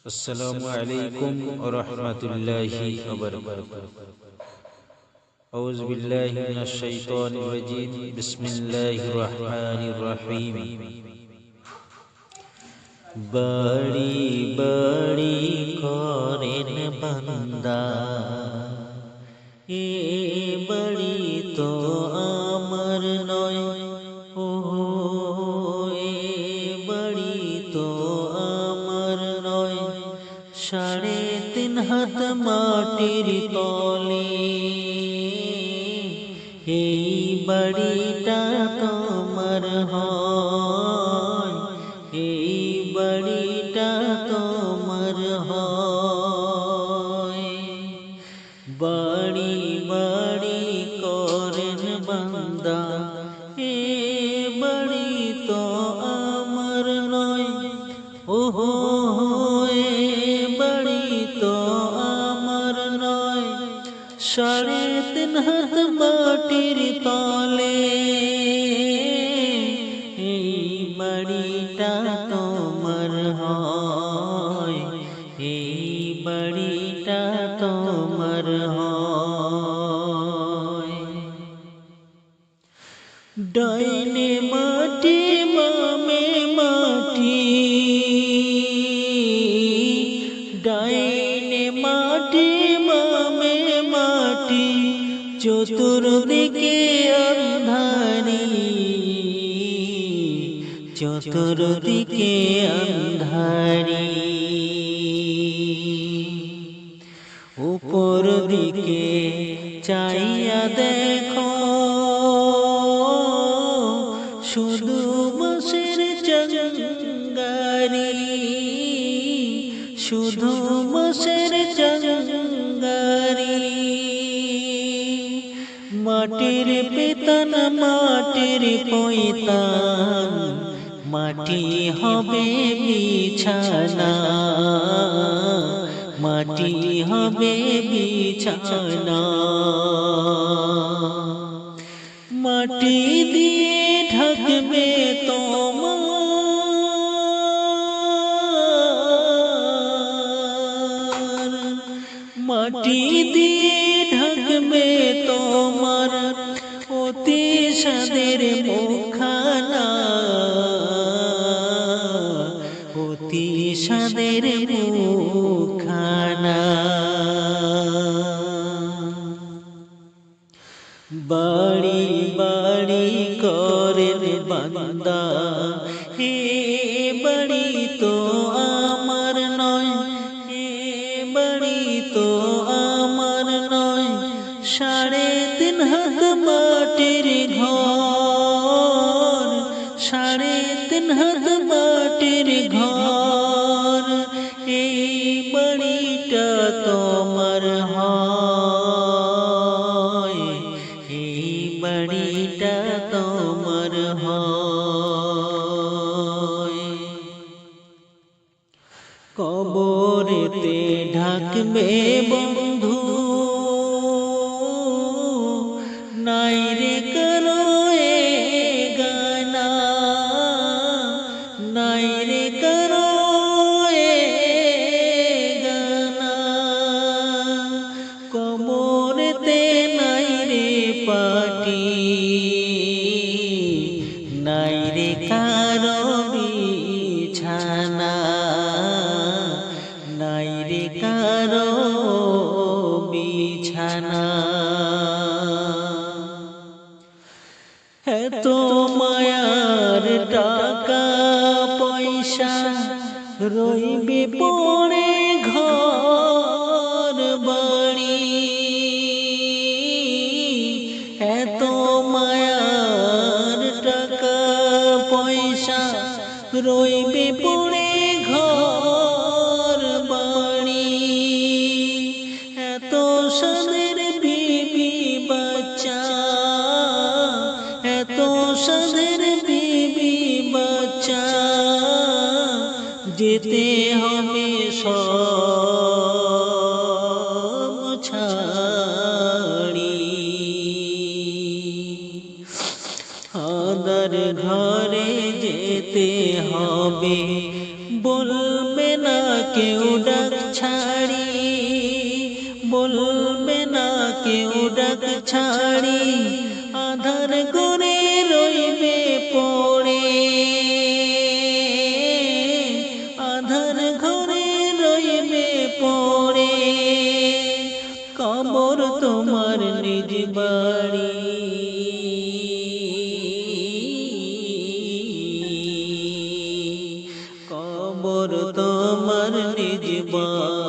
अस्सलामु अलैकुम व रहमतुल्लाहि व बरकातुहू। औज़ु बिल्लाहि मिनश शैतानिर रजीम। बिस्मिल्लाहिर रहमानिर रहीम। बड़ी बड़ी करेन बंदा ए बड़ी तो आमर नय ओ ए बड़ी तो आमर नय। 3.5 হাত মাটির তলে এই বাড়িটা তোমার হয়, এই বাড়িটা তোমার হয়। বাড়ি বাড়ি করেন বান্দা এ বাড়ি তো আমার নয় ওহো এ বাড়ি তো আমার নয়। 3.5 হাত মাটির তলে এই বাড়িটা তোমার হয়, এই বাড়িটা তোমার হয়। ডাইনে মাটি বামে মাটি, ডাইনে মাটি বামে মাটি, চতুর্দিকে আন্ধারি, চতুর্দিকে আন্ধারি। উপর দিকে চাইয়া দেখো শুধু বাঁশের চঙ্গারি, শুধু বাঁশের চঙ্গারি। মাটির পেতান মাটির পৈতান, মাটি হবে বিছানা, মাটি হবে বিছানা। মাটি দিয়ে ঢাকবে তোমার, মাটি দিয়ে ঢাকবে তোমার অতি সাদের মুখখানা, অতি সাদের মুখখানা। বাড়ি বাড়ি করেন বান্দা হে বাড়ি তো আমার নয়, হে বাড়ি তো আমার নয়। 3.5 হাত মাটির ঘর, 3.5 হাত মাটির ঘর, এই বাড়িটা তোমার হয়, এই বাড়িটা তোমার হয়। কবরেতে ঢাকবে বন্ধু নাই রে কারো এ গানা, নাই রে কারো এ গানা। কবরেতে নাই রে পাটি, নাই রে কারো বিছানা, নাই রে কারো বিছানা। এত মায়ার টাকা পয়সা রইবে পড়ে ঘর বাড়ি, এত মায়ার টাকা পয়সা রইবে পড়ে ঘর বাড়ি। এত সাদের বিবি বাচ্চা, এত সাদের বিবি বাচ্চা, যেতে হবে সব ছাড়ি। আদার ঘরে যেতে হবে বলবে না কেউ ডাক ছাড়ি, বলবে না কেউ ডাক ছাড়ি, আধার করে রইবে পড়ে, আধার ঘরে রইবে পড়ে। কবর তোমার নিজ বাড়ি, কবর তোমার নিজ বাড়ি।